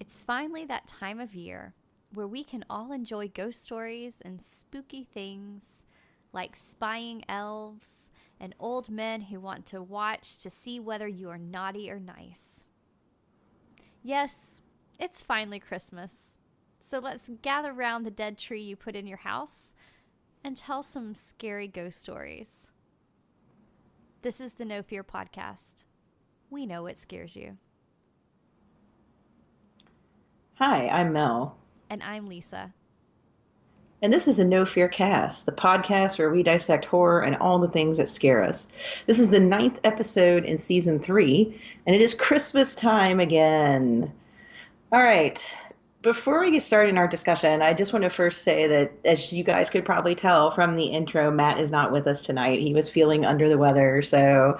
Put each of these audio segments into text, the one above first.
It's finally that time of year where we can all enjoy ghost stories and spooky things like spying elves and old men who want to watch to see whether you are naughty or nice. Yes, it's finally Christmas. So let's gather around the dead tree you put in your house and tell some scary ghost stories. This is the No Fear Podcast. We know what scares you. Hi, I'm Mel, And I'm Lisa. and this is the No Fear Cast, the podcast where we dissect horror and all the things that scare us. This is the ninth episode in season three, and it is Christmas time again. All right. Before we get started in our discussion, I just want to first say that, as you guys could probably tell from the intro, Matt is not with us tonight. He was feeling under the weather, so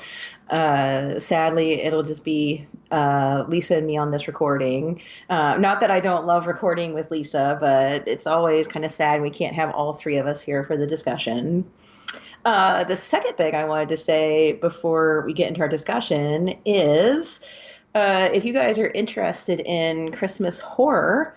sadly, it'll just be Lisa and me on this recording. Not that I don't love recording with Lisa, but it's always kind of sad we can't have all three of us here for the discussion. The second thing I wanted to say before we get into our discussion is if you guys are interested in Christmas horror,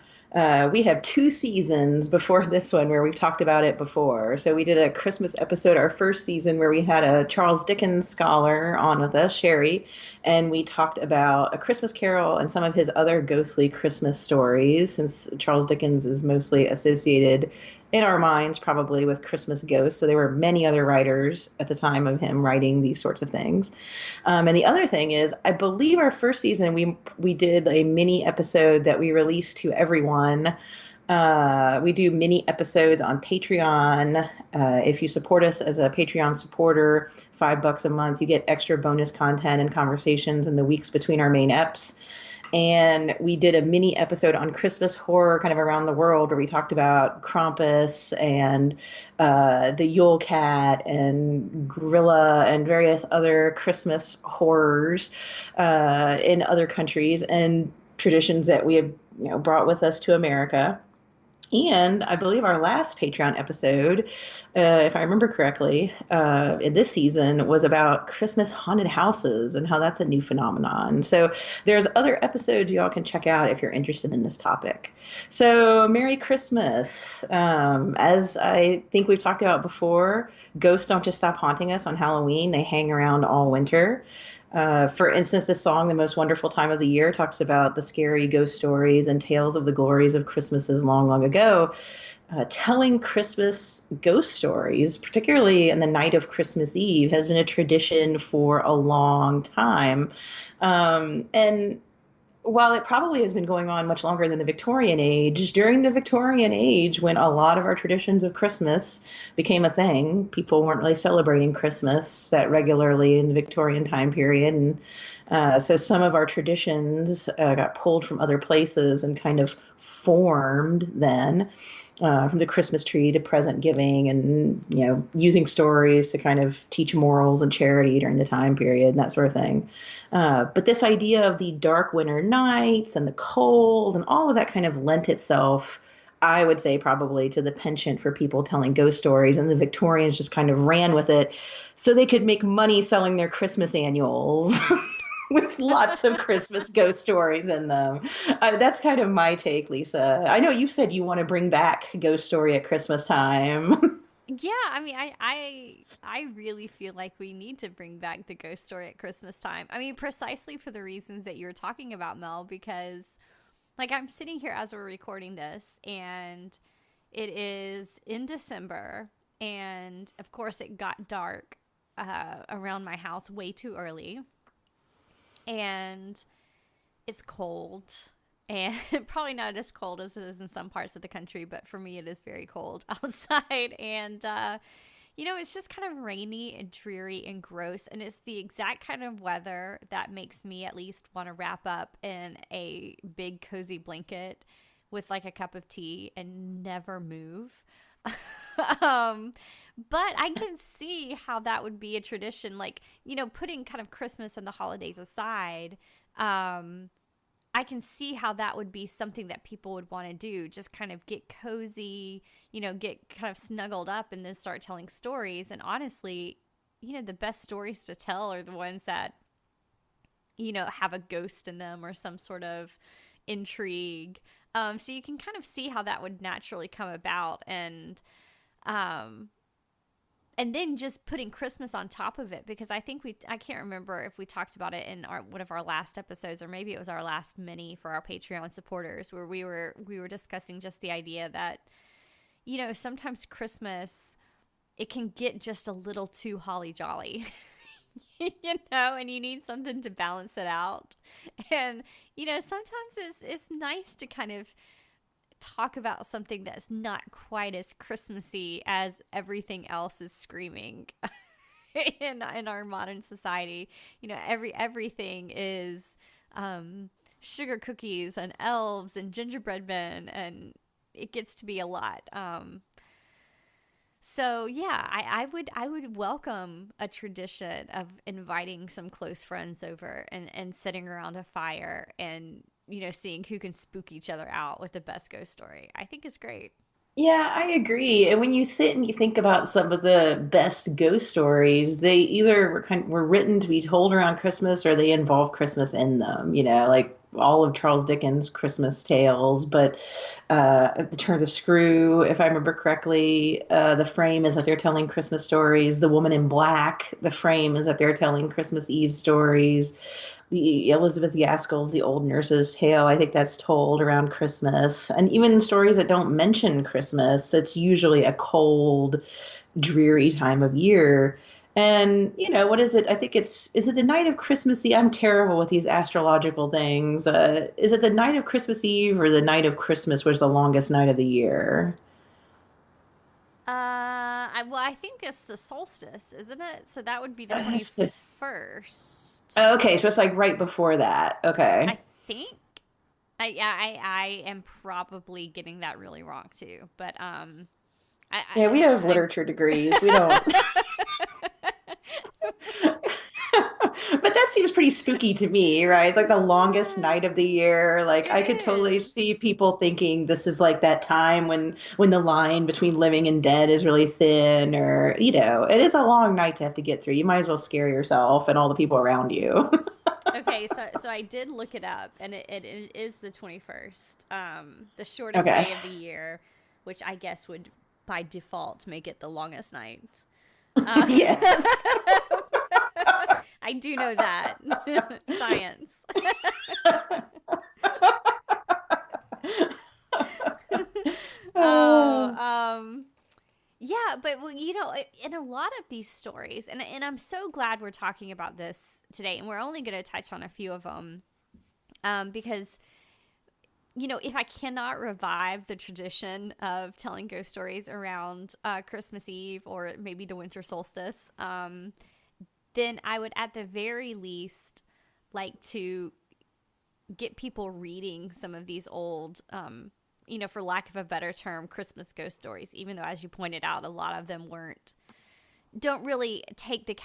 we have two seasons before this one where we've talked about it before. So we did a Christmas episode, our first season, where we had a Charles Dickens scholar on with us, Sherry, and we talked about A Christmas Carol and some of his other ghostly Christmas stories, since Charles Dickens is mostly associated in our minds probably with Christmas ghosts. So there were many other writers at the time of him writing these sorts of things. And the other thing is, I believe our first season we did a mini episode that we released to everyone. We do mini episodes on Patreon. If you support us as a Patreon supporter, $5 a month, you get extra bonus content and conversations in the weeks between our main eps. And we did a mini episode on Christmas horror kind of around the world where we talked about Krampus and the Yule Cat and Gorilla and various other Christmas horrors in other countries and traditions that we have brought with us to America. And I believe our last Patreon episode, if I remember correctly, in this season was about Christmas haunted houses and how that's a new phenomenon. So there's other episodes y'all can check out if you're interested in this topic. So Merry Christmas. As I think we've talked about before, ghosts don't just stop haunting us on Halloween. They hang around all winter. For instance, the song "The Most Wonderful Time of the Year" talks about the scary ghost stories and tales of the glories of Christmases long, long ago. Telling Christmas ghost stories, particularly in the night of Christmas Eve, has been a tradition for a long time. And while it probably has been going on much longer than the Victorian age, during the Victorian age, when a lot of our traditions of Christmas became a thing, people weren't really celebrating Christmas that regularly in the Victorian time period. And so some of our traditions got pulled from other places and kind of formed then. From the Christmas tree to present giving and, using stories to kind of teach morals and charity during the time period and that sort of thing. But this idea of the dark winter nights and the cold and all of that kind of lent itself, I would say, probably to the penchant for people telling ghost stories. And the Victorians just kind of ran with it so they could make money selling their Christmas annuals. With lots of Christmas ghost stories in them. That's kind of my take, Lisa. I know you said you want to bring back Ghost Story at Christmas time. Yeah, I mean, I really feel like we need to bring back the ghost story at Christmas time. I mean, precisely for the reasons that you were talking about, Mel, because like I'm sitting here as we're recording this and it is in December and of course it got dark around my house way too early. And it's cold and probably not as cold as it is in some parts of the country, but for me it is very cold outside. And it's just kind of rainy and dreary and gross, and it's the exact kind of weather that makes me at least want to wrap up in a big cozy blanket with like a cup of tea and never move. But I can see how that would be a tradition, like, putting kind of Christmas and the holidays aside. I can see how that would be something that people would want to do, just kind of get cozy, get kind of snuggled up and then start telling stories. And honestly, the best stories to tell are the ones that, have a ghost in them or some sort of intrigue. So you can kind of see how that would naturally come about, and then just putting Christmas on top of it, because I think I can't remember if we talked about it in one of our last episodes, or maybe it was our last mini for our Patreon supporters, where we were discussing just the idea that, sometimes Christmas, it can get just a little too holly jolly, and you need something to balance it out. And, sometimes it's nice to kind of talk about something that's not quite as Christmassy as everything else is screaming in our modern society. Everything is sugar cookies and elves and gingerbread men, and it gets to be a lot. So yeah, I would welcome a tradition of inviting some close friends over and sitting around a fire and seeing who can spook each other out with the best ghost story. I think it's great. Yeah, I agree. And when you sit and you think about some of the best ghost stories, they either were written to be told around Christmas, or they involve Christmas in them. Like all of Charles Dickens' Christmas tales. But The Turn of the Screw, if I remember correctly, the frame is that they're telling Christmas stories. The Woman in Black, the frame is that they're telling Christmas Eve stories. The Elizabeth Gaskell's The Old Nurse's Tale, I think that's told around Christmas. And even stories that don't mention Christmas, it's usually a cold, dreary time of year. And, what is it? I think is it the night of Christmas Eve? I'm terrible with these astrological things. Is it the night of Christmas Eve or the night of Christmas, which is the longest night of the year? I think it's the solstice, isn't it? So that would be the 21st. Okay, so it's like right before that. Okay. I think. I am probably getting that really wrong too, but yeah, we have literature degrees. We don't. But that seems pretty spooky to me, right? It's like the longest night of the year. Like I could totally see people thinking this is like that time when the line between living and dead is really thin, or it is a long night to have to get through. You might as well scare yourself and all the people around you. Okay, so I did look it up, and it is the 21st, the shortest day of the year, which I guess would by default make it the longest night. Yes. I do know that. Science. Yeah, but in a lot of these stories, and I'm so glad we're talking about this today, and we're only going to touch on a few of them, because if I cannot revive the tradition of telling ghost stories around Christmas Eve or maybe the winter solstice, then I would at the very least like to get people reading some of these old, for lack of a better term, Christmas ghost stories, even though, as you pointed out, a lot of them don't really take the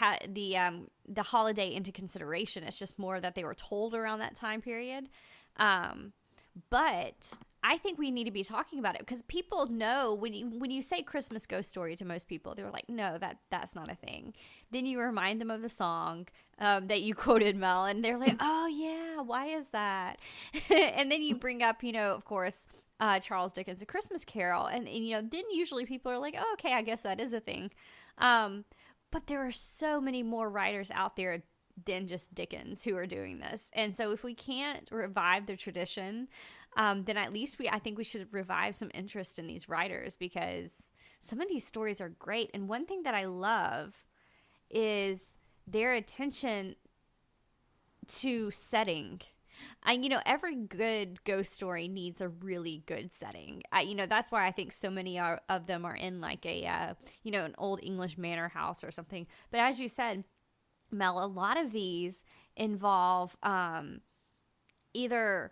holiday into consideration. It's just more that they were told around that time period. But I think we need to be talking about it, because people know when you say Christmas ghost story to most people, they're like, no, that's not a thing. Then you remind them of the song that you quoted, Mel, and they're like, oh yeah, why is that? And then you bring up, of course, Charles Dickens' A Christmas Carol, and then usually people are like, oh, okay, I guess that is a thing. But there are so many more writers out there than just Dickens who are doing this. And so if we can't revive the tradition, then at least I think we should revive some interest in these writers, because some of these stories are great. And one thing that I love is their attention to setting. Every good ghost story needs a really good setting. That's why I think so many of them are in like an old English manor house or something. But as you said, Mel, a lot of these involve either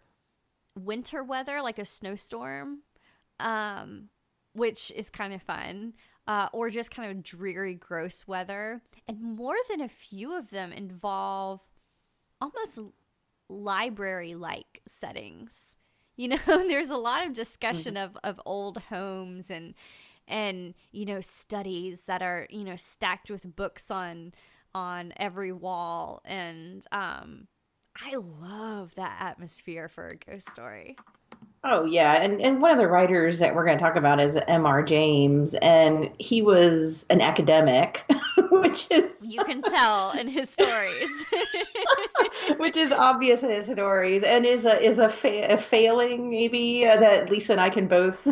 winter weather, like a snowstorm, which is kind of fun, or just kind of dreary, gross weather. And more than a few of them involve almost library-like settings. There's a lot of discussion of old homes and studies that are stacked with books on every wall, and I love that atmosphere for a ghost story. Oh yeah, and one of the writers that we're going to talk about is M.R. James, and he was an academic, which is You can tell in his stories. which is obvious in his stories, and is a failing maybe that Lisa and I can both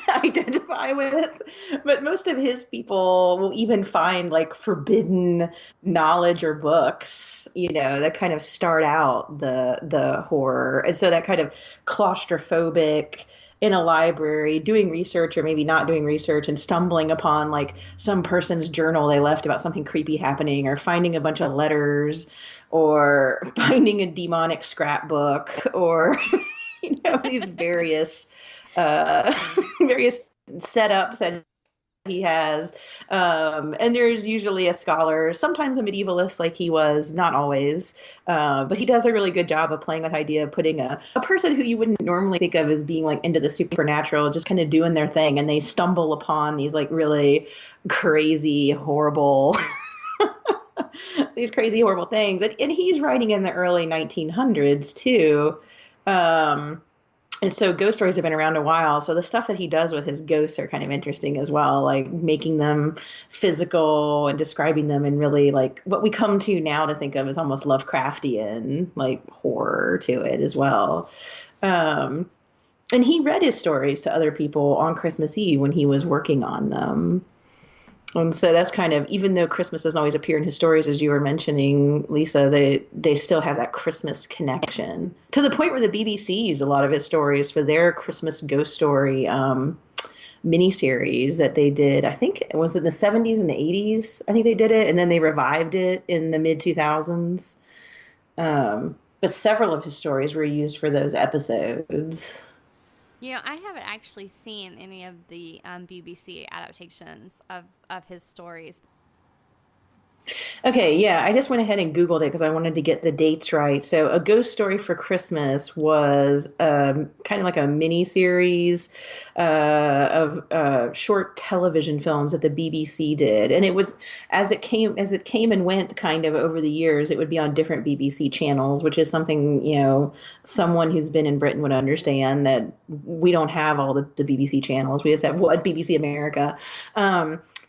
identify with. But most of his people will even find like forbidden knowledge or books, that kind of start out the horror. And so that kind of claustrophobic in a library doing research or maybe not doing research and stumbling upon like some person's journal they left about something creepy happening, or finding a bunch of letters, or finding a demonic scrapbook, or these various uh, various setups that he has. And there's usually a scholar, sometimes a medievalist like he was, not always. But he does a really good job of playing with the idea of putting a person who you wouldn't normally think of as being like into the supernatural, just kind of doing their thing. And they stumble upon these like really crazy, horrible, these crazy, horrible things. And he's writing in the early 1900s too. And so ghost stories have been around a while. So the stuff that he does with his ghosts are kind of interesting as well, like making them physical and describing them in really like what we come to now to think of as almost Lovecraftian, like horror to it as well. Um, and he read his stories to other people on Christmas Eve when he was working on them. And so that's kind of, even though Christmas doesn't always appear in his stories, as you were mentioning, Lisa, they still have that Christmas connection to the point where the BBC used a lot of his stories for their Christmas ghost story miniseries that they did. I think it was in the 70s and the 80s. I think they did it, and then they revived it in the mid 2000s. But several of his stories were used for those episodes. I haven't actually seen any of the BBC adaptations of his stories. Okay, yeah, I just went ahead and Googled it because I wanted to get the dates right. So, A Ghost Story for Christmas was kind of like a mini series of short television films that the BBC did, and it was as it came and went kind of over the years. It would be on different BBC channels, which is something someone who's been in Britain would understand, that we don't have all the BBC channels. We just have what BBC America.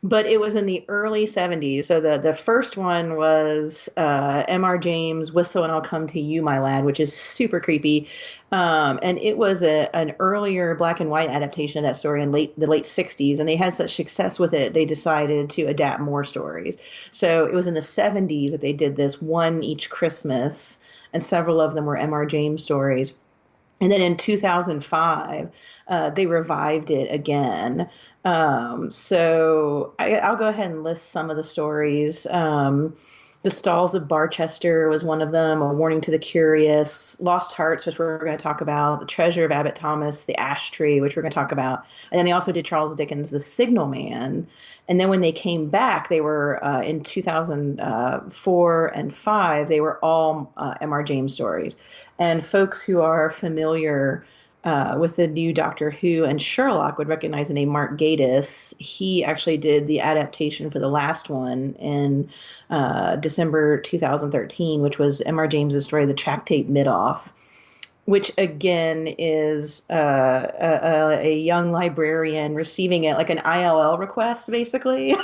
But it was in the early 70s. So the first one was M.R. James' Whistle and I'll Come to You, My Lad, which is super creepy. And it was an earlier black and white adaptation of that story in the late 60s. And they had such success with it, they decided to adapt more stories. So it was in the 70s that they did this, one each Christmas, and several of them were M.R. James stories. And then in 2005, they revived it again. So I'll go ahead and list some of the stories. The Stalls of Barchester was one of them, A Warning to the Curious, Lost Hearts, which we're going to talk about, The Treasure of Abbot Thomas, The Ash Tree, which we're going to talk about. And then they also did Charles Dickens' The Signal Man. And then when they came back, they were in 2004 and 5, they were all M.R. James stories. And folks who are familiar with the new Doctor Who and Sherlock would recognize the name Mark Gatiss. He actually did the adaptation for the last one in December 2013, which was M.R. James's story, The Tractate Midoff, which again is a young librarian receiving it like an ILL request, basically,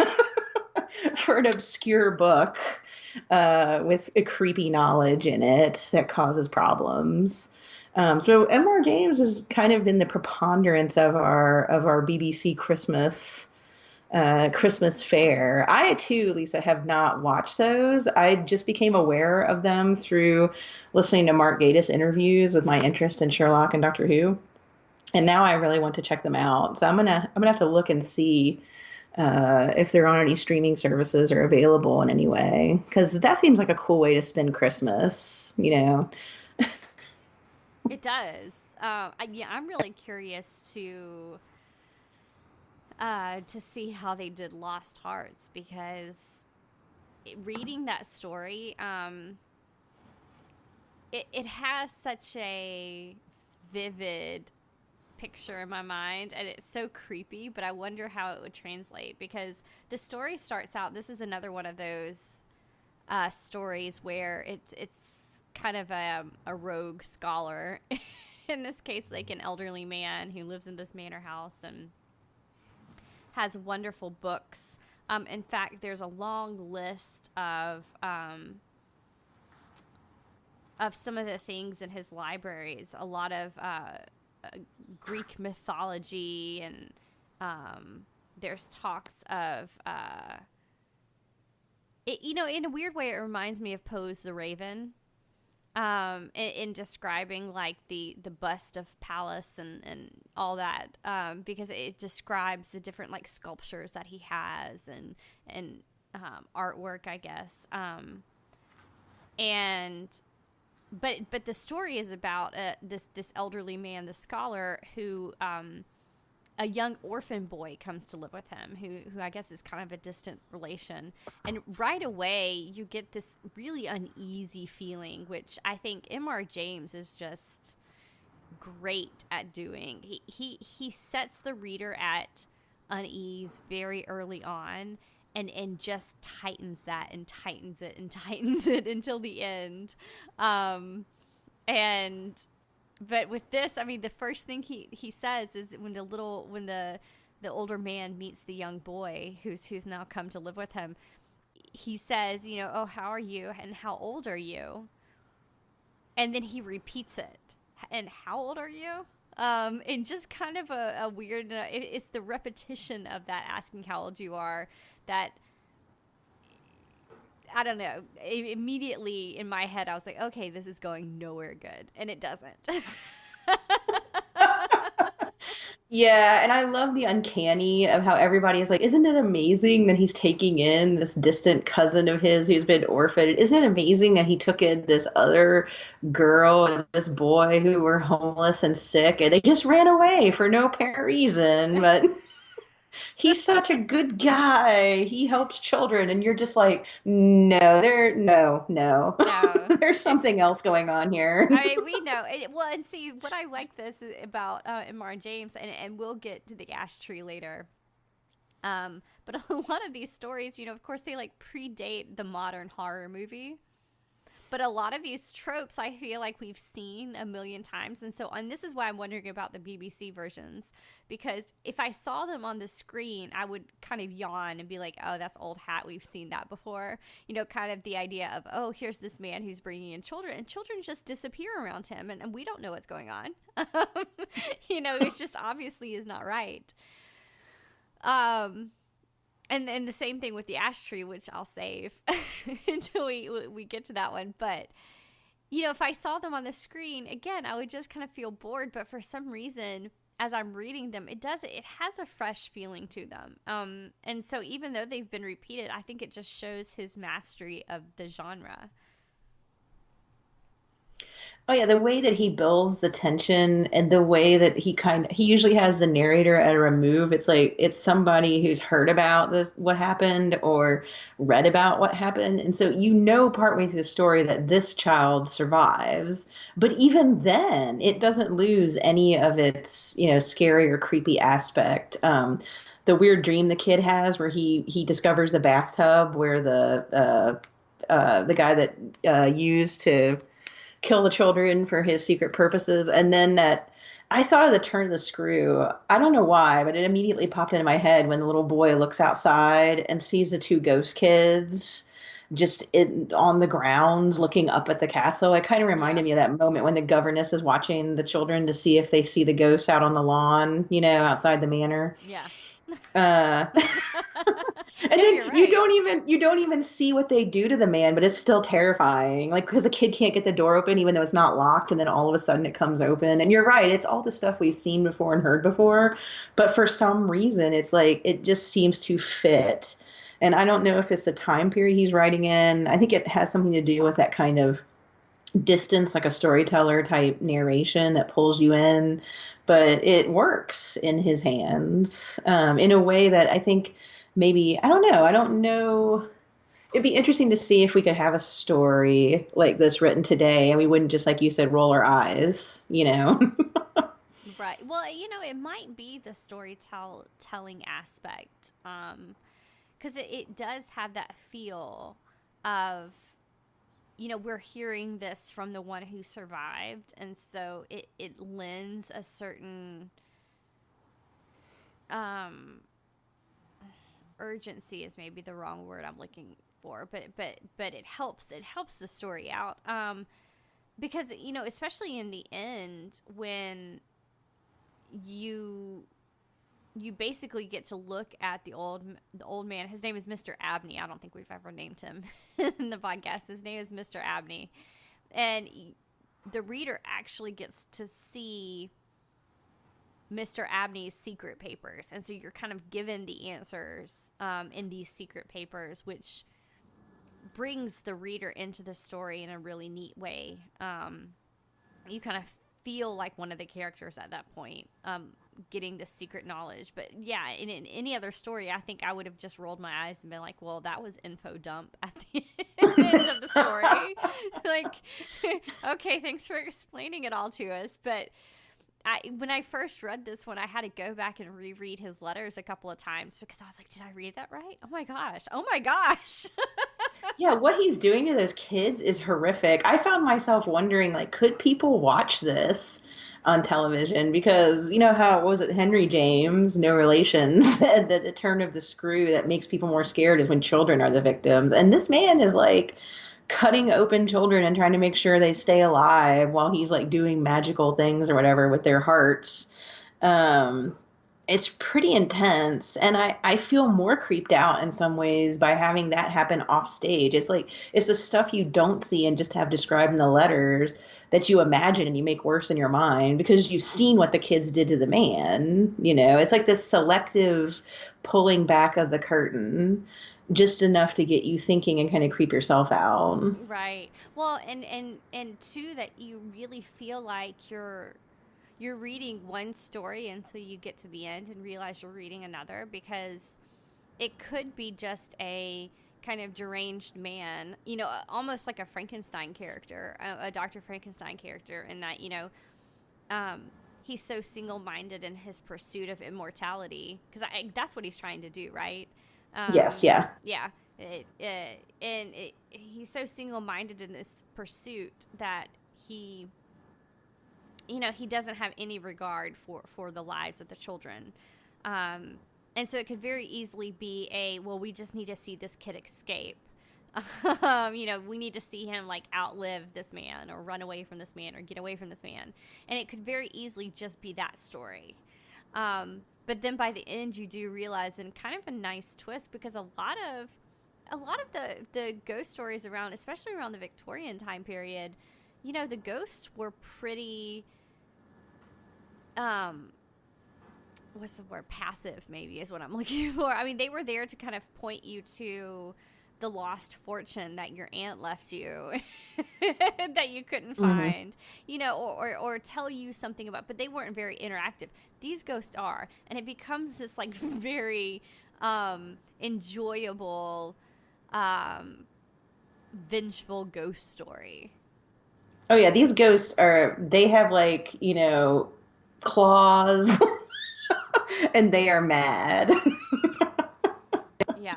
for an obscure book with a creepy knowledge in it that causes problems. So M.R. James has kind of been the preponderance of our BBC Christmas fare. I too, Lisa, have not watched those. I just became aware of them through listening to Mark Gatiss interviews with my interest in Sherlock and Doctor Who, and now I really want to check them out. So I'm gonna have to look and see if they're on any streaming services or available in any way, because that seems like a cool way to spend Christmas. It does. I'm really curious to see how they did Lost Hearts, because reading that story, it has such a vivid picture in my mind, and it's so creepy, but I wonder how it would translate, because the story starts out, this is another one of those stories where it's kind of a rogue scholar. In this case, like an elderly man who lives in this manor house and has wonderful books. In fact, there's a long list of some of the things in his libraries. A lot of Greek mythology, and there's talks of it. You know, in a weird way, it reminds me of Poe's The Raven. In describing like the bust of Pallas and all that, because it describes the different like sculptures that he has and artwork, I guess. But the story is about this elderly man, the scholar, who a young orphan boy comes to live with him, who I guess is kind of a distant relation. And right away, you get this really uneasy feeling, which I think M.R. James is just great at doing. He sets the reader at unease very early on, and just tightens that and tightens it and tightens it until the end. But with this, I mean, the first thing he says is when the older man meets the young boy who's now come to live with him, he says, you know, oh, how are you and how old are you? And then he repeats it. And how old are you? And just kind of a weird, it's the repetition of that asking how old you are that, I don't know. Immediately in my head, I was like, okay, this is going nowhere good. And it doesn't. Yeah, and I love the uncanny of how everybody is like, isn't it amazing that he's taking in this distant cousin of his who's been orphaned? Isn't it amazing that he took in this other girl and this boy who were homeless and sick, and they just ran away for no apparent reason? But he's such a good guy. He helps children, and you're just like, no. No. There's something else going on here. I mean, we know. Well, and see, what I like this is about M.R. James, and we'll get to the ash tree later. But a lot of these stories, you know, of course, they like predate the modern horror movie. But a lot of these tropes, I feel like we've seen a million times. And this is why I'm wondering about the BBC versions. Because if I saw them on the screen, I would kind of yawn and be like, oh, that's old hat. We've seen that before. You know, kind of the idea of, oh, here's this man who's bringing in children. And children just disappear around him. And we don't know what's going on. You know, it's just obviously is not right. And the same thing with the ash tree, which I'll save until we get to that one. But, you know, if I saw them on the screen, again, I would just kind of feel bored. But for some reason, as I'm reading them, it has a fresh feeling to them. And so even though they've been repeated, I think it just shows his mastery of the genre. Oh yeah, the way that he builds the tension and the way that he usually has the narrator at a remove. It's like it's somebody who's heard about what happened or read about what happened. And so you know partway through the story that this child survives. But even then, it doesn't lose any of its, you know, scary or creepy aspect. The weird dream the kid has where he discovers the bathtub where the guy that used to kill the children for his secret purposes. And then that I thought of the turn of the screw. I don't know why, but it immediately popped into my head when the little boy looks outside and sees the two ghost kids on the grounds looking up at the castle. It kind of reminded me of that moment when the governess is watching the children to see if they see the ghosts out on the lawn, you know, outside the manor. Yeah. And then you don't even see what they do to the man, but it's still terrifying. Like, because the kid can't get the door open even though it's not locked, and then all of a sudden it comes open. And you're right, it's all the stuff we've seen before and heard before, but for some reason it's like it just seems to fit. And I don't know if it's the time period he's writing in. I think it has something to do with that kind of distance, like a storyteller type narration that pulls you in, but it works in his hands in a way that I think maybe, I don't know. It'd be interesting to see if we could have a story like this written today and we wouldn't just, like you said, roll our eyes, you know? Right. Well, you know, it might be the storytelling aspect, because it does have that feel of, we're hearing this from the one who survived, and so it lends a certain urgency is maybe the wrong word I'm looking for, but it helps the story out, because especially in the end when you basically get to look at the old man. His name is Mr. Abney. I don't think we've ever named him in the podcast. His name is Mr. Abney, and the reader actually gets to see Mr. Abney's secret papers, and so you're kind of given the answers in these secret papers, which brings the reader into the story in a really neat way. You kind of feel like one of the characters at that point, getting the secret knowledge. But yeah, in any other story, I think I would have just rolled my eyes and been like, well, that was info dump at the end of the story. Like, okay, thanks for explaining it all to us. But when I first read this one, I had to go back and reread his letters a couple of times because I was like, did I read that right? Oh my gosh. Yeah, what he's doing to those kids is horrific. I found myself wondering, like, could people watch this on television? Because you know how, was it Henry James, no relation, said that the turn of the screw that makes people more scared is when children are the victims. And this man is like cutting open children and trying to make sure they stay alive while he's like doing magical things or whatever with their hearts. It's pretty intense, and I feel more creeped out in some ways by having that happen off stage. It's like it's the stuff you don't see and just have described in the letters that you imagine and you make worse in your mind because you've seen what the kids did to the man. It's like this selective pulling back of the curtain, just enough to get you thinking and kind of creep yourself out. Right. Well, and too, that you really feel like you're reading one story until you get to the end and realize you're reading another, because it could be just a kind of deranged man, almost like a Frankenstein character, a Dr. Frankenstein character, in that, he's so single-minded in his pursuit of immortality, because that's what he's trying to do, right? Yes, yeah. Yeah. He's so single-minded in this pursuit that he doesn't have any regard for the lives of the children. And so it could very easily be well, we just need to see this kid escape. We need to see him like outlive this man or run away from this man or get away from this man. And it could very easily just be that story. But then by the end you do realize, and kind of a nice twist, because a lot of the ghost stories around, especially around the Victorian time period, the ghosts were pretty, what's the word? Passive, maybe, is what I'm looking for. I mean, they were there to kind of point you to the lost fortune that your aunt left you that you couldn't find, or tell you something about, but they weren't very interactive. These ghosts are, and it becomes this like very enjoyable, vengeful ghost story. Oh yeah, these ghosts they have like, claws and they are mad. Yeah.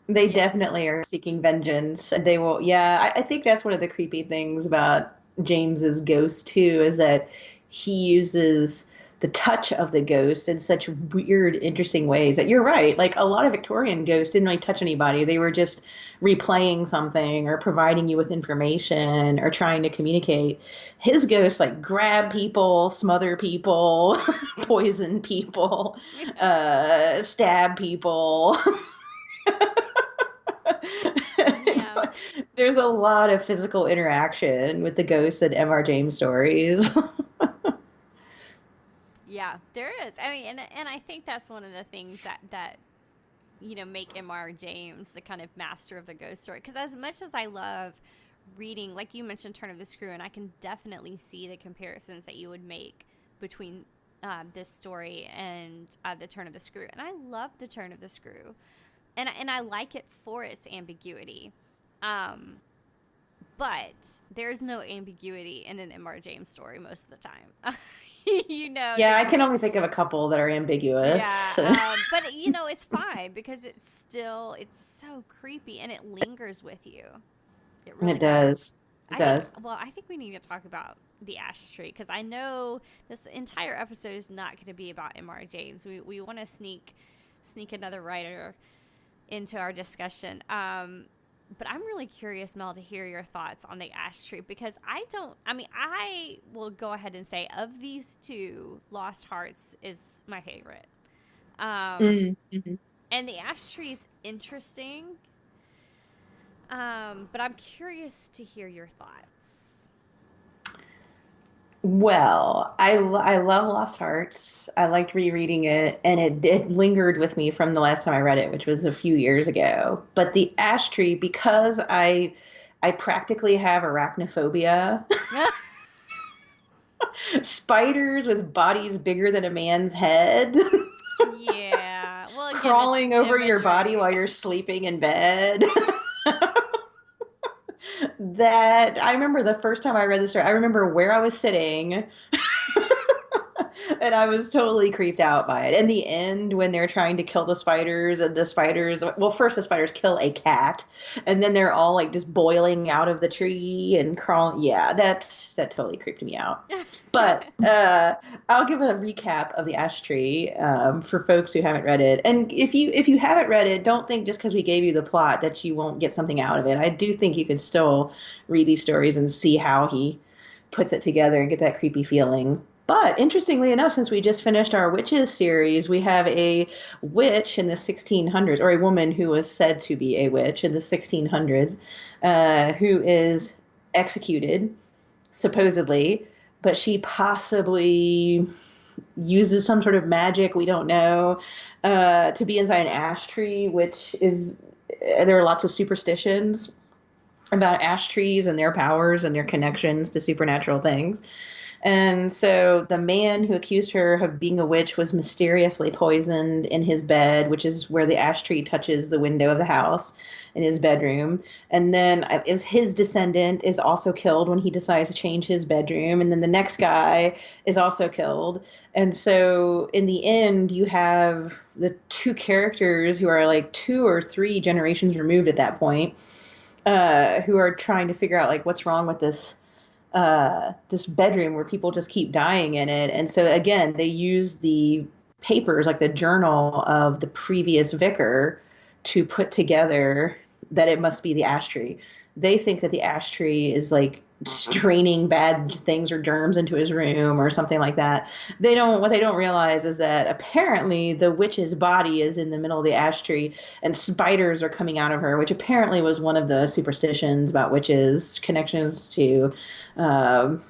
They definitely are seeking vengeance. They will, yeah, I think that's one of the creepy things about James's ghost too, is that he uses the touch of the ghost in such weird, interesting ways that you're right. Like a lot of Victorian ghosts didn't really touch anybody. They were just replaying something or providing you with information or trying to communicate. His ghosts like grab people, smother people, poison people, stab people. Yeah. There's a lot of physical interaction with the ghosts in M.R. James stories. Yeah, there is. I mean, and I think that's one of the things that make M.R. James the kind of master of the ghost story. Because as much as I love reading, like you mentioned, Turn of the Screw, and I can definitely see the comparisons that you would make between this story and the Turn of the Screw. And I love the Turn of the Screw, and I like it for its ambiguity. But there's no ambiguity in an M.R. James story most of the time. Yeah, they I can. can only think of a couple that are ambiguous. But it's fine because it's so creepy and it lingers with you. It really It does. does. It does. I think we need to talk about the ash tree because I know this entire episode is not going to be about M.R. James. We want to sneak another writer into our discussion. But I'm really curious, Mel, to hear your thoughts on the ash tree because I will go ahead and say of these two, Lost Hearts is my favorite. Mm-hmm. And the ash tree is interesting. But I'm curious to hear your thoughts. Well, I love Lost Hearts. I liked rereading it, and it lingered with me from the last time I read it, which was a few years ago. But the ash tree, because I practically have arachnophobia, spiders with bodies bigger than a man's head Yeah. Well, again, this crawling is over your body imagery. while you're sleeping in bed. That I remember the first time I read the story, I remember where I was sitting and I was totally creeped out by it. In the end, when they're trying to kill the spiders, and the spiders, well, first the spiders kill a cat, and then they're all like just boiling out of the tree and crawling. Yeah, that totally creeped me out. But I'll give a recap of the ash tree for folks who haven't read it. And if you haven't read it, don't think just because we gave you the plot that you won't get something out of it. I do think you can still read these stories and see how he puts it together and get that creepy feeling. But interestingly enough, since we just finished our witches series, we have a witch in the 1600s, or a woman who was said to be a witch in the 1600s, who is executed, supposedly, but she possibly uses some sort of magic, we don't know, to be inside an ash tree, which is, there are lots of superstitions about ash trees and their powers and their connections to supernatural things. And so the man who accused her of being a witch was mysteriously poisoned in his bed, which is where the ash tree touches the window of the house in his bedroom. And then his descendant is also killed when he decides to change his bedroom. And then the next guy is also killed. And so in the end, you have the two characters who are like 2 or 3 generations removed at that point, who are trying to figure out like what's wrong with this bedroom where people just keep dying in it. And so again, they use the papers, like the journal of the previous vicar, to put together that it must be the ash tree. They think that the ash tree is like straining bad things or germs into his room or something like that. What they don't realize is that apparently the witch's body is in the middle of the ash tree and spiders are coming out of her, which apparently was one of the superstitions about witches, connections to um,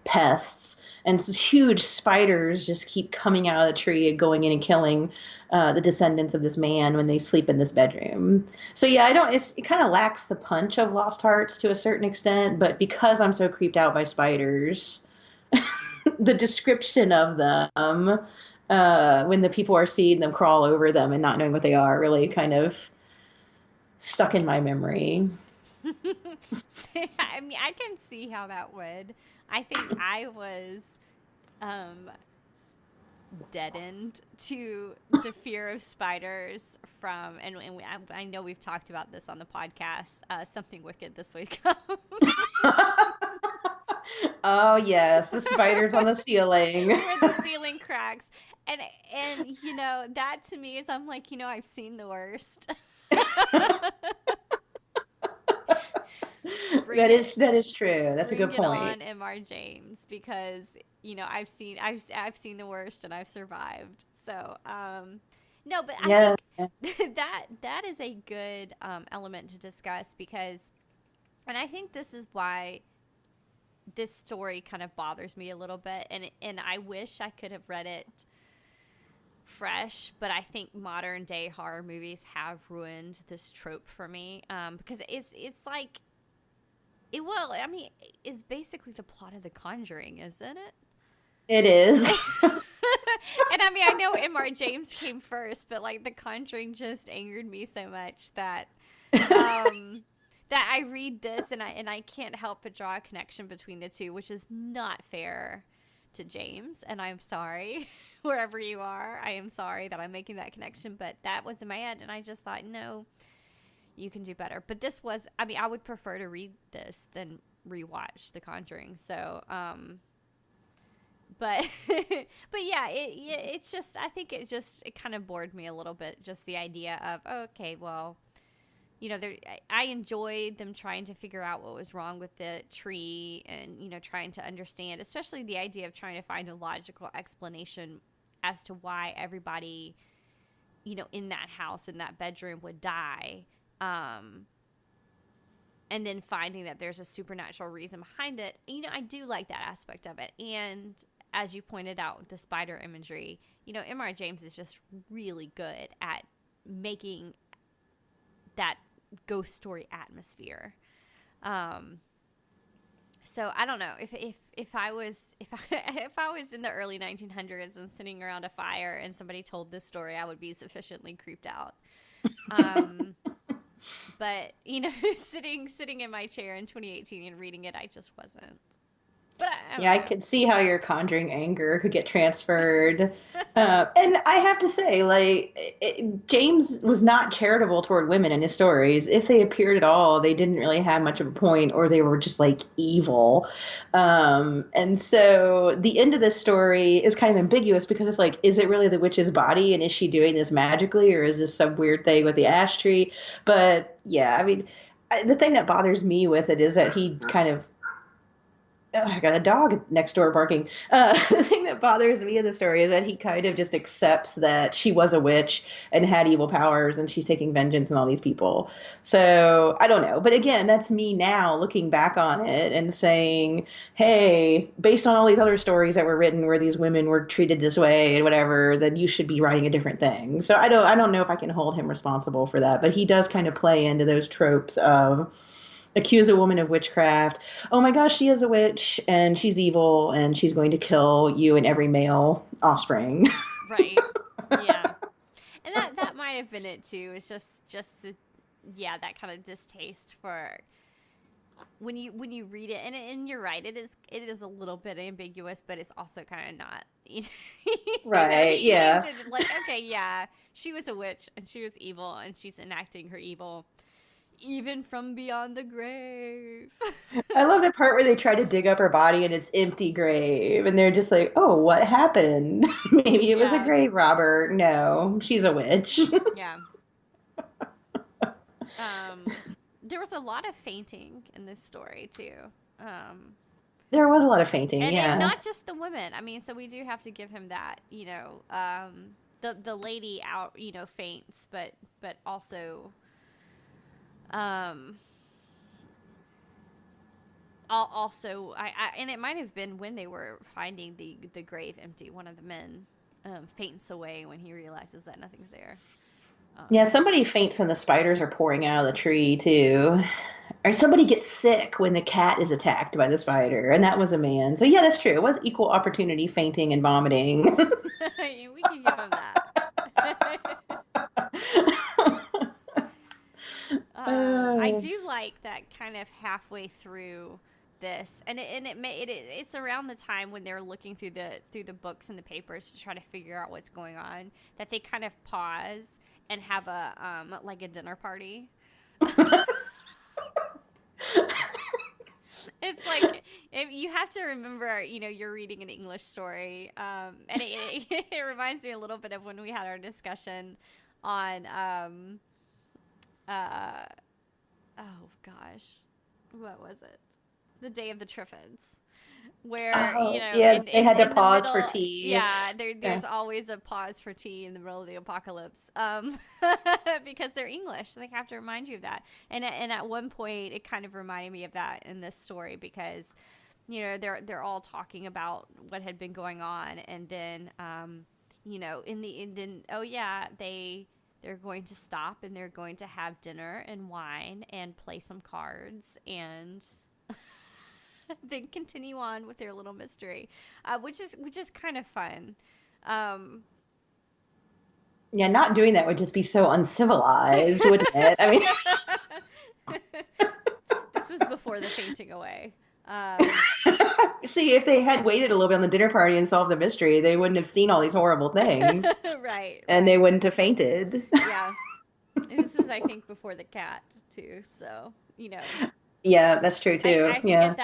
pests. And huge spiders just keep coming out of the tree and going in and killing the descendants of this man when they sleep in this bedroom. So yeah, it kind of lacks the punch of Lost Hearts to a certain extent, but because I'm so creeped out by spiders, the description of them, when the people are seeing them crawl over them and not knowing what they are, really kind of stuck in my memory. I can see how that would. I think I was um, deadened to the fear of spiders I know we've talked about this on the podcast. Something wicked this week. Oh yes, the spiders on the ceiling. Where the ceiling cracks, and that to me is I'm like I've seen the worst. Bring it. That is true. That's a Bring good it point. on, M.R. James, because I've seen the worst and I've survived. So no, but I think Yes. that is a good element to discuss because, and I think this is why this story kind of bothers me a little bit, and I wish I could have read it fresh, but I think modern day horror movies have ruined this trope for me because it's like it's basically the plot of The Conjuring, isn't it? It is. And I know M.R. James came first, but like The Conjuring just angered me so much that that I read this and I can't help but draw a connection between the two, which is not fair to James, and I'm sorry wherever you are. I am sorry that I'm making that connection, but that was in my head, and I just thought, no, you can do better. But this was, I mean, I would prefer to read this than rewatch The Conjuring. So, but but yeah, it's just, I think it kind of bored me a little bit, just the idea of, oh, okay, well, you know, I enjoyed them trying to figure out what was wrong with the tree and, you know, trying to understand, especially the idea of trying to find a logical explanation as to why everybody, you know, in that house, in that bedroom would die. And then finding that there's a supernatural reason behind it. You know, I do like that aspect of it. And as you pointed out with the spider imagery, you know, M.R. James is just really good at making that ghost story atmosphere. So I don't know if I was in the early 1900s and sitting around a fire and somebody told this story, I would be sufficiently creeped out. But you know, sitting in my chair in 2018 and reading it, I just wasn't. But I could see how your Conjuring anger could get transferred. And I have to say, like, James was not charitable toward women in his stories. If they appeared at all, they didn't really have much of a point, or they were just, like, evil. And so the end of this story is kind of ambiguous because it's like, is it really the witch's body, and is she doing this magically, or is this some weird thing with the ash tree? But, yeah, I mean, the thing that bothers me with it is that he kind of, I got a dog next door barking. The thing that bothers me in the story is that he kind of just accepts that she was a witch and had evil powers and she's taking vengeance on all these people. So I don't know. But again, that's me now looking back on it and saying, hey, based on all these other stories that were written where these women were treated this way and whatever, then you should be writing a different thing. So I don't know if I can hold him responsible for that. But he does kind of play into those tropes of accuse a woman of witchcraft. Oh my gosh, she is a witch and she's evil and she's going to kill you and every male offspring. Right. Yeah. And that might have been it too. It's just the, yeah, that kind of distaste for when you read it, and you're right, it is a little bit ambiguous, but it's also kind of not. Right. Yeah. Like, okay, yeah, she was a witch and she was evil and she's enacting her evil even from beyond the grave. I love the part where they try to dig up her body and it's empty grave. And they're just like, oh, what happened? Maybe it was a grave robber. No, she's a witch. Yeah. There was a lot of fainting in this story, too. There was a lot of fainting, and not just the women. I mean, so we do have to give him that, you know. The lady out, you know, faints, but also... also, I and it might have been when they were finding the grave empty. One of the men faints away when he realizes that nothing's there. Yeah, somebody faints when the spiders are pouring out of the tree too, or somebody gets sick when the cat is attacked by the spider, and that was a man. So yeah, that's true. It was equal opportunity fainting and vomiting. We can give him that. I do like that kind of halfway through this, and it's around the time when they're looking through the books and the papers to try to figure out what's going on, that they kind of pause and have a like a dinner party. It's like, if you have to remember, you know, you're reading an English story, and it reminds me a little bit of when we had our discussion on oh gosh, what was it? The Day of the Triffids, where you know, they had to pause for tea. Yeah, there's always a pause for tea in the middle of the apocalypse, because they're English, so they have to remind you of that. And at one point, it kind of reminded me of that in this story because, you know, they're all talking about what had been going on, and then you know, in the end, oh yeah, they're going to stop and they're going to have dinner and wine and play some cards and then continue on with their little mystery, which is kind of fun. Yeah, not doing that would just be so uncivilized, wouldn't it? I mean, This was before the fainting away. See, if they had waited a little bit on the dinner party and solved the mystery, they wouldn't have seen all these horrible things, Right, and they right. wouldn't have fainted. Yeah. And this is, I think, before the cat too. So, Yeah, that's true too. I think Yeah. at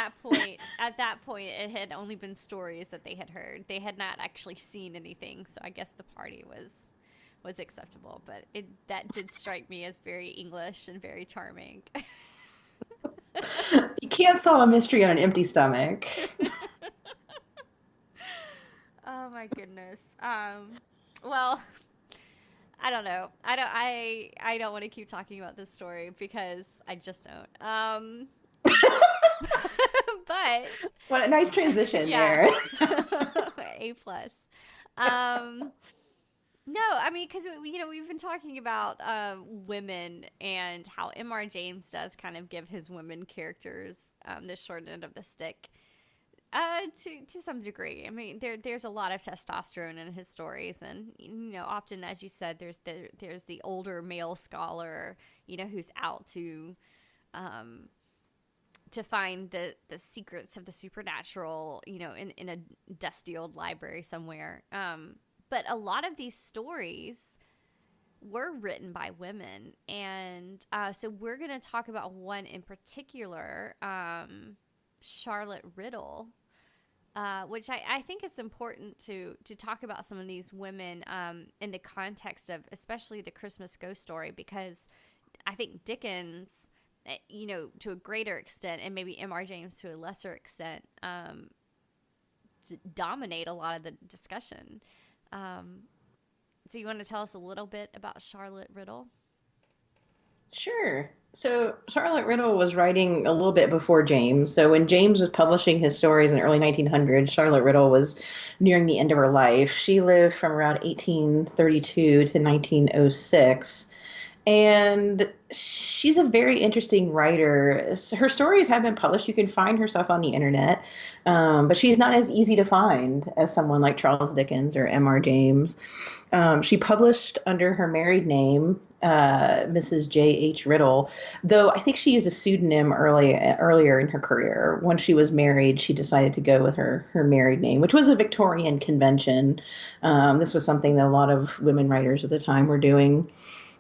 that point, it had only been stories that they had heard. They had not actually seen anything. So I guess the party was acceptable. But that did strike me as very English and very charming. You can't solve a mystery on an empty stomach. Oh my goodness. Well, I don't know. I don't want to keep talking about this story because I just don't. But What a nice transition yeah, there. A plus. Um, no, I mean, because we've been talking about women and how M.R. James does kind of give his women characters the short end of the stick. To some degree. I mean, there's a lot of testosterone in his stories, and often, as you said, there's the older male scholar, who's out to find the secrets of the supernatural, in a dusty old library somewhere. But a lot of these stories were written by women, and so we're going to talk about one in particular, Charlotte Riddell. Which I think it's important to talk about some of these women in the context of especially the Christmas ghost story, because I think Dickens, to a greater extent, and maybe M.R. James to a lesser extent, dominate a lot of the discussion. So you want to tell us a little bit about Charlotte Riddell? Sure. So Charlotte Riddell was writing a little bit before James. So when James was publishing his stories in the early 1900s, Charlotte Riddell was nearing the end of her life. She lived from around 1832 to 1906. And she's a very interesting writer. Her stories have been published. You can find her stuff on the internet, but she's not as easy to find as someone like Charles Dickens or M.R. James. She published under her married name, Mrs. J.H. Riddell, though I think she used a pseudonym earlier in her career. When she was married, she decided to go with her married name, which was a Victorian convention. This was something that a lot of women writers at the time were doing.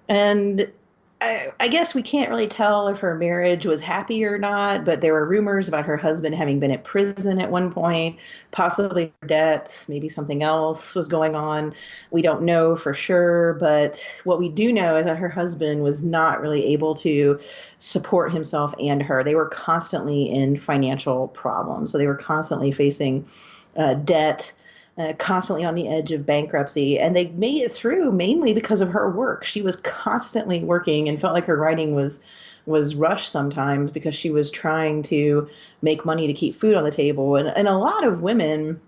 And I guess we can't really tell if her marriage was happy or not, but there were rumors about her husband having been at prison at one point, possibly for debts, maybe something else was going on. We don't know for sure, but what we do know is that her husband was not really able to support himself and her. They were constantly in financial problems, so they were constantly facing debt, constantly on the edge of bankruptcy, and they made it through mainly because of her work. She was constantly working and felt like her writing was rushed sometimes because she was trying to make money to keep food on the table. And a lot of women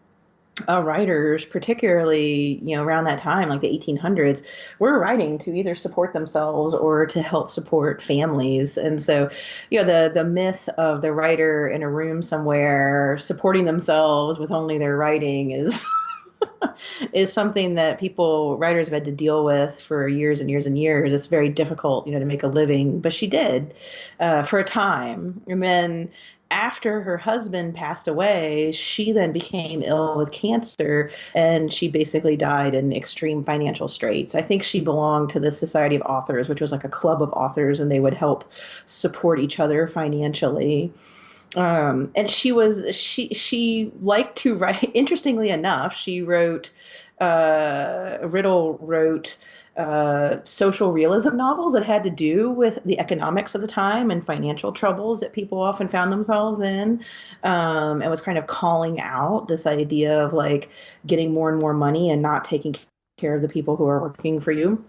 writers, particularly around that time, like the 1800s, were writing to either support themselves or to help support families. And so, the myth of the writer in a room somewhere supporting themselves with only their writing is is something that writers have had to deal with for years and years and years. It's very difficult, to make a living, but she did for a time. And then after her husband passed away, she then became ill with cancer, and she basically died in extreme financial straits. I think she belonged to the Society of Authors, which was like a club of authors, and they would help support each other financially. And she liked to write. Interestingly enough, Riddell wrote social realism novels that had to do with the economics of the time and financial troubles that people often found themselves in, and was kind of calling out this idea of like getting more and more money and not taking care of the people who are working for you.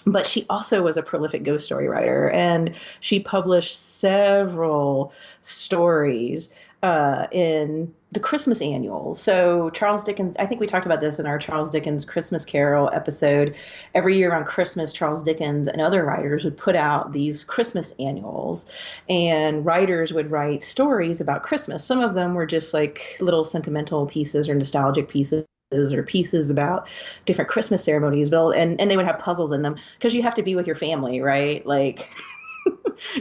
But she also was a prolific ghost story writer, and she published several stories in the Christmas annuals. So Charles Dickens, I think we talked about this in our Charles Dickens Christmas Carol episode. Every year around Christmas, Charles Dickens and other writers would put out these Christmas annuals, and writers would write stories about Christmas. Some of them were just like little sentimental pieces or nostalgic pieces, or pieces about different Christmas ceremonies, and they would have puzzles in them because you have to be with your family, right? Like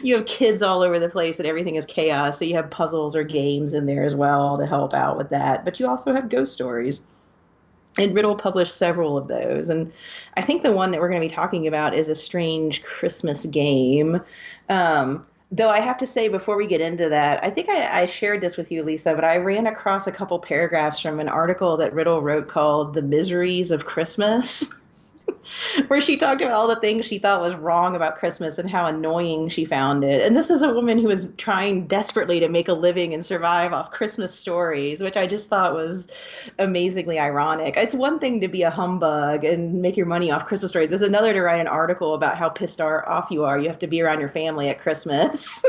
You have kids all over the place and everything is chaos. So you have puzzles or games in there as well to help out with that. But you also have ghost stories. And Riddle published several of those. And I think the one that we're going to be talking about is a strange Christmas game. Though I have to say, before we get into that, I think I shared this with you, Lisa, but I ran across a couple paragraphs from an article that Riddle wrote called The Miseries of Christmas. Where she talked about all the things she thought was wrong about Christmas and how annoying she found it. And this is a woman who is trying desperately to make a living and survive off Christmas stories, which I just thought was amazingly ironic. It's one thing to be a humbug and make your money off Christmas stories. It's another to write an article about how pissed off you are. You have to be around your family at Christmas.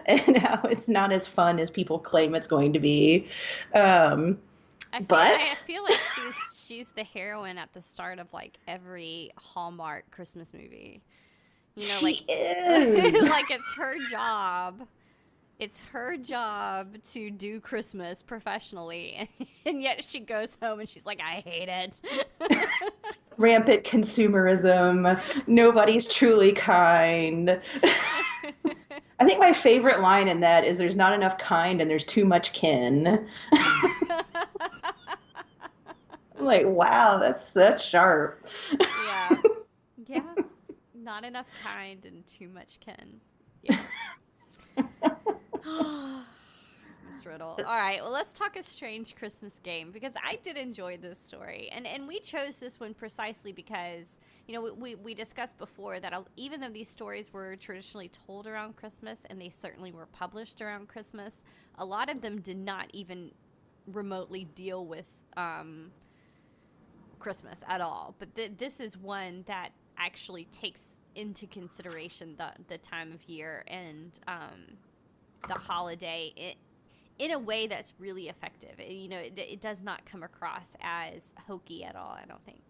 And how it's not as fun as people claim it's going to be. I feel like she's the heroine at the start of like every Hallmark Christmas movie. You know, like like it's her job. It's her job to do Christmas professionally, and yet she goes home and she's like, I hate it. Rampant consumerism. Nobody's truly kind. I think my favorite line in that is there's not enough kind and there's too much kin. I'm like, wow, that's sharp. Yeah. Yeah. Not enough kind and too much kin. Yeah. Miss Riddle. All right, well, let's talk a strange Christmas game, because I did enjoy this story. And we chose this one precisely because, you know, we discussed before that even though these stories were traditionally told around Christmas, and they certainly were published around Christmas, a lot of them did not even remotely deal with Christmas at all. But this is one that actually takes into consideration the time of year and the holiday in a way that's really effective. You know, it does not come across as hokey at all, I don't think.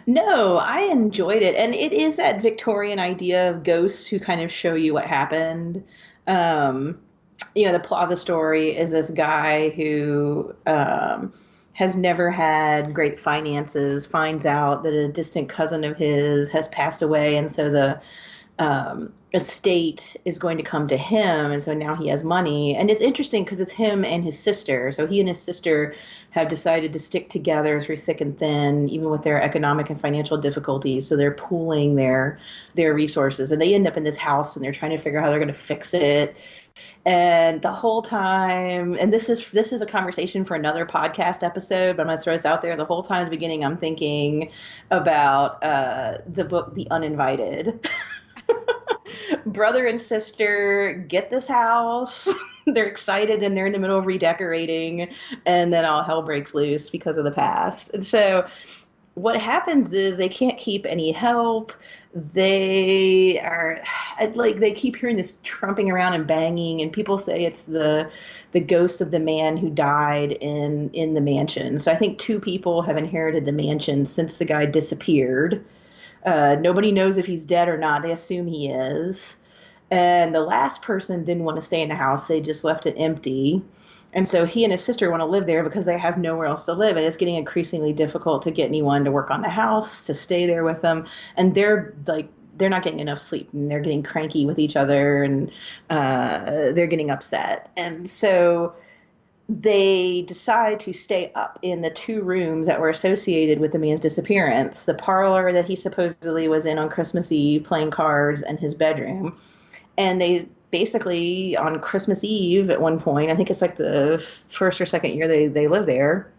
No, I enjoyed it. And it is that Victorian idea of ghosts who kind of show you what happened. The plot of the story is this guy who has never had great finances, finds out that a distant cousin of his has passed away, and so the estate is going to come to him, and so now he has money. And it's interesting because it's him and his sister. So he and his sister have decided to stick together through thick and thin, even with their economic and financial difficulties. So they're pooling their resources, and they end up in this house, and they're trying to figure out how they're going to fix it. And the whole time, and this is a conversation for another podcast episode, but I'm going to throw this out there. The whole time at the beginning, I'm thinking about the book The Uninvited. Brother and sister get this house. They're excited and they're in the middle of redecorating, and then all hell breaks loose because of the past. And so what happens is they can't keep any help. They are like, they keep hearing this trumping around and banging, and people say it's the ghost of the man who died in the mansion. So I think two people have inherited the mansion since the guy disappeared. Nobody knows if he's dead or not. They assume he is. And the last person didn't want to stay in the house. They just left it empty. And so he and his sister want to live there because they have nowhere else to live. And it's getting increasingly difficult to get anyone to work on the house, to stay there with them. And they're not getting enough sleep, and they're getting cranky with each other, and they're getting upset. And so they decide to stay up in the two rooms that were associated with the man's disappearance: the parlor that he supposedly was in on Christmas Eve playing cards, and his bedroom. And they basically, on Christmas Eve at one point, I think it's like the first or second year they live there,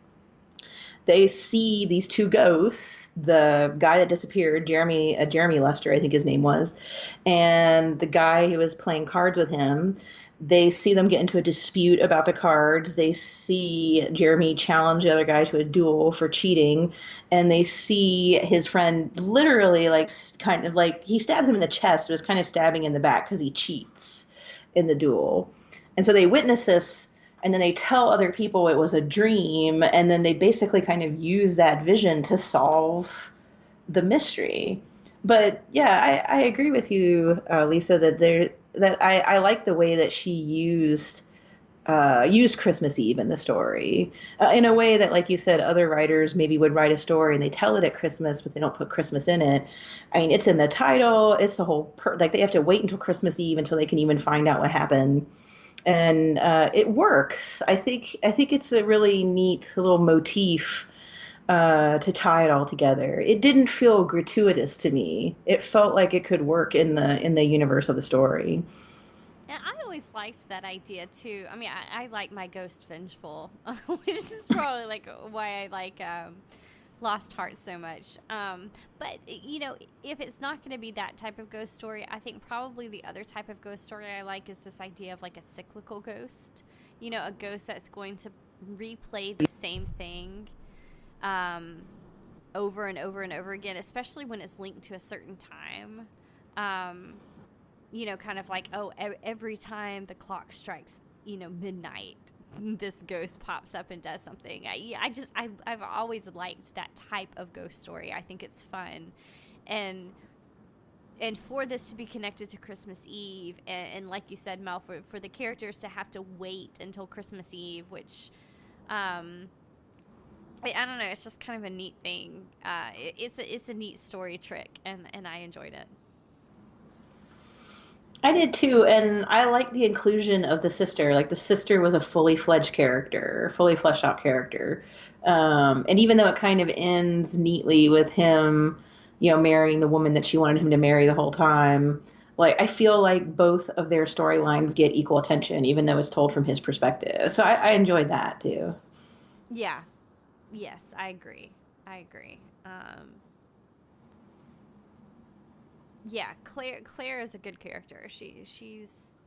they see these two ghosts, the guy that disappeared, Jeremy Lester, I think his name was, and the guy who was playing cards with him. They see them get into a dispute about the cards. They see Jeremy challenge the other guy to a duel for cheating. And they see his friend literally, like, kind of like, he stabs him in the chest, but it's kind of stabbing in the back because he cheats in the duel. And so they witness this, and then they tell other people it was a dream. And then they basically kind of use that vision to solve the mystery. But yeah, I agree with you, Lisa, that I like the way that she used used Christmas Eve in the story in a way that, like you said, other writers maybe would write a story and they tell it at Christmas, but they don't put Christmas in it. I mean, it's in the title. It's the whole like they have to wait until Christmas Eve until they can even find out what happened, and it works. I think it's a really neat little motif to tie it all together. It didn't feel gratuitous to me. It felt like it could work in the universe of the story. And I always liked that idea too. I mean, I like my ghost vengeful, which is probably like why I like Lost Heart so much. But if it's not going to be that type of ghost story, I think probably the other type of ghost story I like is this idea of like a cyclical ghost. A ghost that's going to replay the same thing um, over and over and over again, especially when it's linked to a certain time. Um, kind of like, oh, every time the clock strikes, midnight, this ghost pops up and does something. I've always liked that type of ghost story. I think it's fun. And for this to be connected to Christmas Eve, and like you said, Mel, for the characters to have to wait until Christmas Eve, which, I don't know, it's just kind of a neat thing. It's a neat story trick, and I enjoyed it. I did too, and I like the inclusion of the sister. Like the sister was a fully fledged character, fully fleshed out character. And even though it kind of ends neatly with him, marrying the woman that she wanted him to marry the whole time, like I feel like both of their storylines get equal attention, even though it's told from his perspective. So I enjoyed that too. Yeah. Yes, I agree. I agree. Yeah, Claire is a good character. She's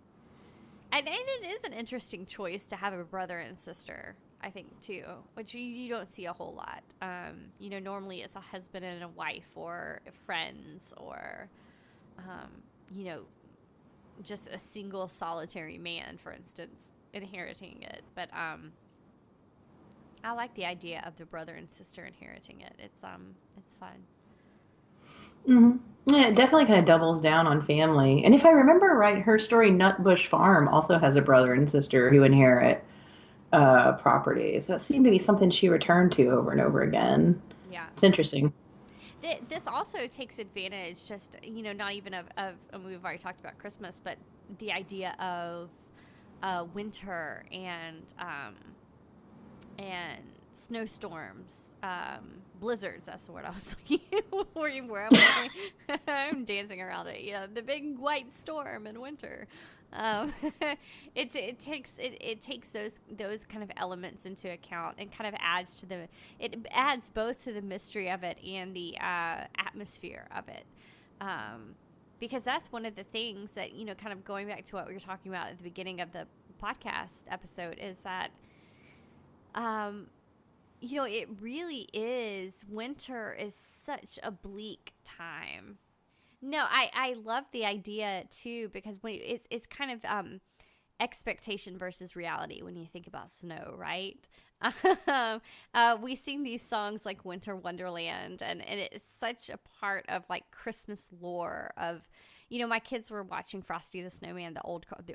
and it is an interesting choice to have a brother and sister, I think too, which you don't see a whole lot. Normally it's a husband and a wife, or friends, or um, you know, just a single solitary man, for instance, inheriting it. But I like the idea of the brother and sister inheriting it. It's fun. Hmm. Yeah, it definitely kind of doubles down on family. And if I remember right, her story Nutbush Farm also has a brother and sister who inherit property. So it seemed to be something she returned to over and over again. Yeah. It's interesting. This also takes advantage, just not even of we've already talked about Christmas, but the idea of winter and snowstorms, blizzards. That's the word I was looking for. Where I'm dancing around it. The big white storm in winter. Um, it takes those kind of elements into account, and kind of adds both to the mystery of it and the atmosphere of it. Because that's one of the things that, kind of going back to what we were talking about at the beginning of the podcast episode, is that it really is. Winter is such a bleak time. No, I love the idea too, because it's kind of expectation versus reality when you think about snow, right? We sing these songs like Winter Wonderland, and it's such a part of like Christmas lore of. My kids were watching Frosty the Snowman, the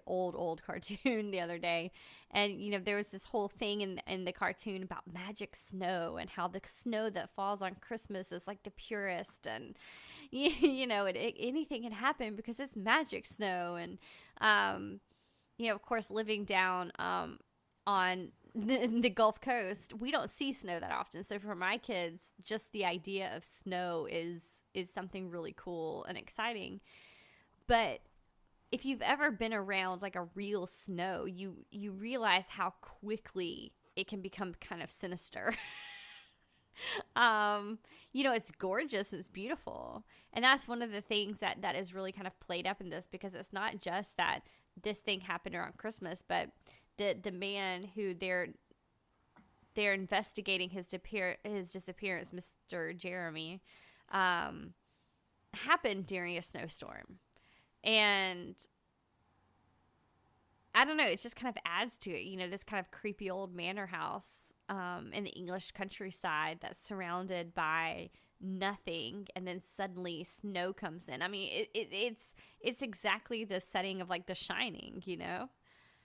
old cartoon the other day, and there was this whole thing in the cartoon about magic snow, and how the snow that falls on Christmas is like the purest, and anything can happen because it's magic snow, and of course, living down on the Gulf Coast, we don't see snow that often. So for my kids, just the idea of snow is something really cool and exciting. But if you've ever been around like a real snow, you realize how quickly it can become kind of sinister. It's gorgeous, it's beautiful. And that's one of the things that is really kind of played up in this, because it's not just that this thing happened around Christmas, but the man who they're investigating his disappearance, Mr. Jeremy, happened during a snowstorm. And I don't know, it just kind of adds to it, this kind of creepy old manor house in the English countryside that's surrounded by nothing, and then suddenly snow comes in. I mean, it's exactly the setting of like The Shining.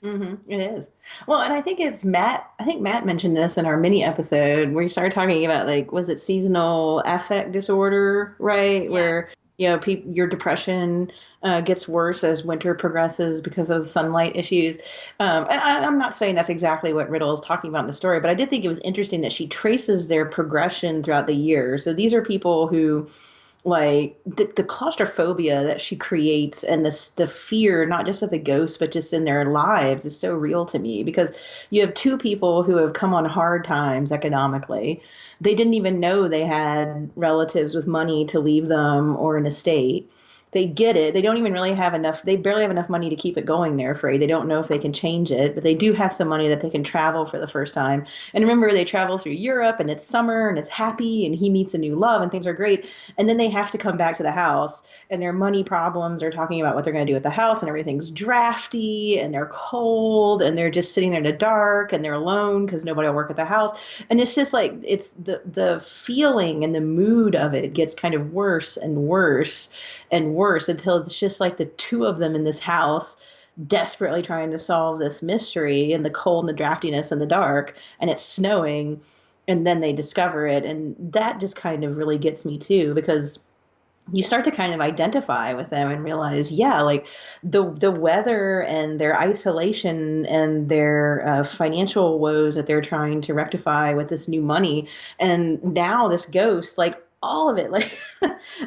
It is. Well, and I think it's Matt. I think Matt mentioned this in our mini episode where he started talking about like, was it seasonal affect disorder, right? Yeah. Where your depression gets worse as winter progresses because of the sunlight issues. I'm not saying that's exactly what Riddle is talking about in the story, but I did think it was interesting that she traces their progression throughout the year. So these are people who like the claustrophobia that she creates and the fear not just of the ghosts but just in their lives is so real to me because you have two people who have come on hard times economically. They didn't even know they had relatives with money to leave them or an estate. They get it. They don't even really have enough. They barely have enough money to keep it going. They're afraid. They don't know if they can change it, but they do have some money that they can travel for the first time. And remember, they travel through Europe and it's summer and it's happy and he meets a new love and things are great. And then they have to come back to the house and their money problems are talking about what they're going to do with the house and everything's drafty and they're cold and they're just sitting there in the dark and they're alone because nobody will work at the house. And it's just like it's the feeling and the mood of it gets kind of worse and worse and worse until it's just like the two of them in this house desperately trying to solve this mystery in the cold and the draftiness and the dark and it's snowing and then they discover it and that just kind of really gets me too because you start to kind of identify with them and realize yeah like the weather and their isolation and their financial woes that they're trying to rectify with this new money and now this ghost like all of it like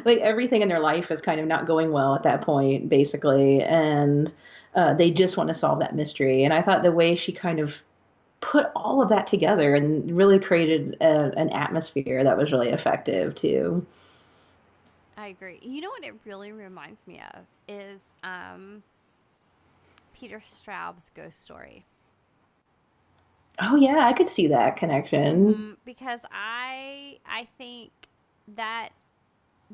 like everything in their life is kind of not going well at that point basically and they just want to solve that mystery and I thought the way she kind of put all of that together and really created an atmosphere that was really effective too. I agree. You know what it really reminds me of is Peter Straub's ghost story. Oh yeah, I could see that connection. Because I think that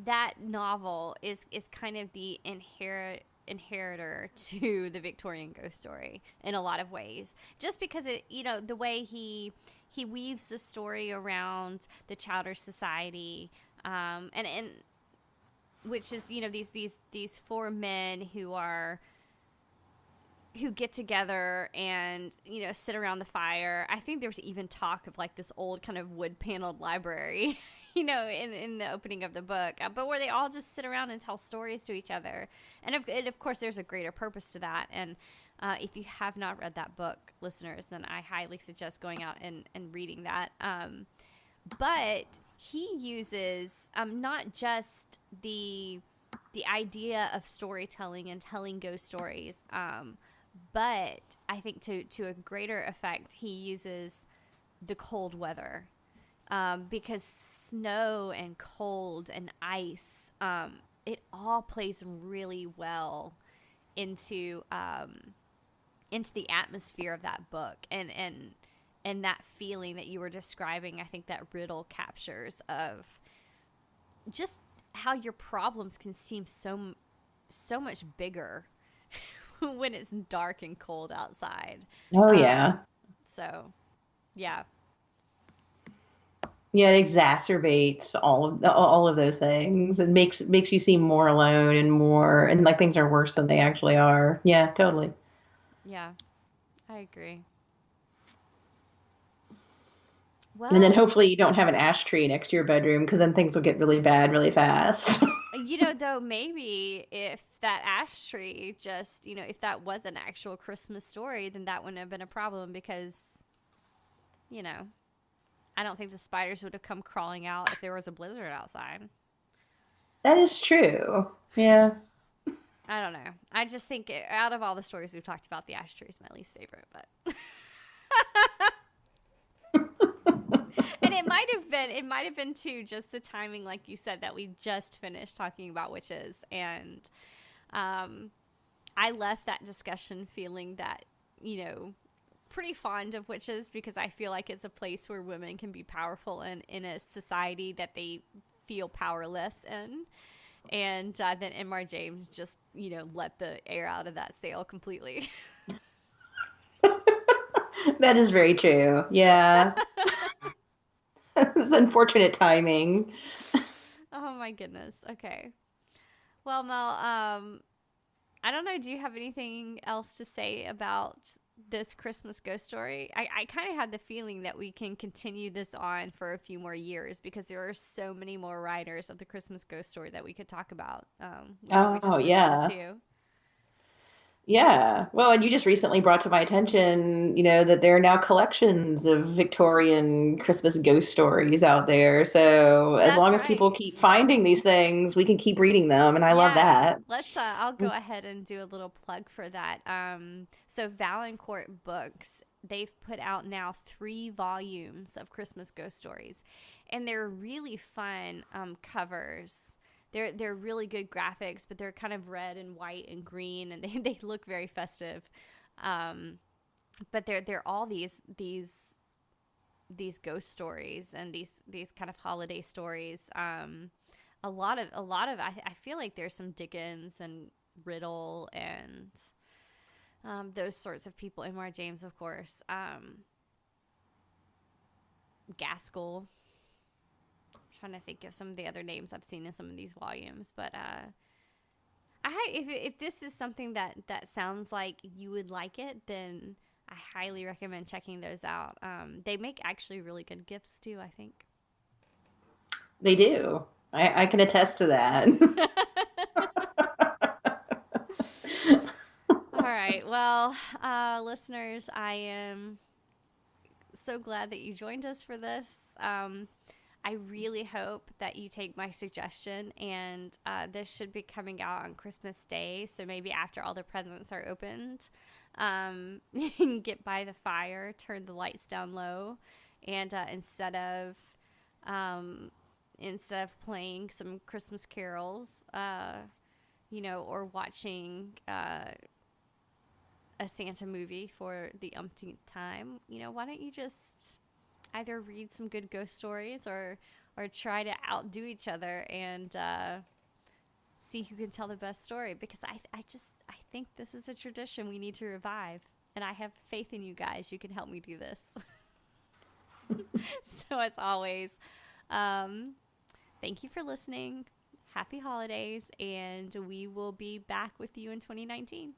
that novel is kind of the inheritor to the Victorian ghost story in a lot of ways. Just because it, the way he weaves the story around the Chowder Society, and which is these four men who get together and sit around the fire. I think there's even talk of like this old kind of wood paneled library in the opening of the book, but where they all just sit around and tell stories to each other. And of course there's a greater purpose to that. And if you have not read that book, listeners, then I highly suggest going out and reading that. But he uses not just the idea of storytelling and telling ghost stories, but I think to a greater effect, he uses the cold weather, because snow and cold and ice, it all plays really well into the atmosphere of that book and that feeling that you were describing. I think that Riddle captures of just how your problems can seem so much bigger when it's dark and cold outside. Oh yeah. So, yeah. Yeah, it exacerbates all of those things. It makes you seem more alone and more and like things are worse than they actually are. Yeah, totally. Yeah, I agree. And then Well, hopefully you don't have an ash tree next to your bedroom because then things will get really bad really fast. though, maybe if that ash tree just, if that was an actual Christmas story, then that wouldn't have been a problem because, you know, I don't think the spiders would have come crawling out if there was a blizzard outside. That is true. Yeah. I don't know. I just think out of all the stories we've talked about, the ash tree is my least favorite, but. And it might have been too just the timing, like you said, that we just finished talking about witches, and I left that discussion feeling that pretty fond of witches because I feel like it's a place where women can be powerful in a society that they feel powerless in, and then M.R. James just let the air out of that sail completely. That is very true. Yeah. It's unfortunate timing. Oh my goodness. Okay. Well, Mel, I don't know. Do you have anything else to say about this Christmas ghost story, I kind of had the feeling that we can continue this on for a few more years because there are so many more writers of the Christmas ghost story that we could talk about. Why don't we Oh, just push to the yeah. two? Yeah. Well, and you just recently brought to my attention, that there are now collections of Victorian Christmas ghost stories out there. So as That's long as people right. keep finding these things, we can keep reading them, and I love Yeah, that. I'll go ahead and do a little plug for that. So Valancourt Books, they've put out now 3 volumes of Christmas ghost stories, and they're really fun covers. They're really good graphics, but they're kind of red and white and green, and they look very festive. Um, but they're all these ghost stories and these kind of holiday stories. I feel like there's some Dickens and Riddle and those sorts of people. Imar James, of course. Gaskell. I'm trying to think of some of the other names I've seen in some of these volumes, but if this is something that sounds like you would like it, then I highly recommend checking those out. They make actually really good gifts too, I think. They do. I can attest to that. All right. Well, listeners, I am so glad that you joined us for this. I really hope that you take my suggestion, and this should be coming out on Christmas Day, so maybe after all the presents are opened. You can get by the fire, turn the lights down low, and instead of playing some Christmas carols, or watching a Santa movie for the umpteenth time, why don't you just either read some good ghost stories or try to outdo each other and see who can tell the best story, because I think this is a tradition we need to revive, and I have faith in you guys. You can help me do this. So as always, thank you for listening. Happy holidays, and we will be back with you in 2019.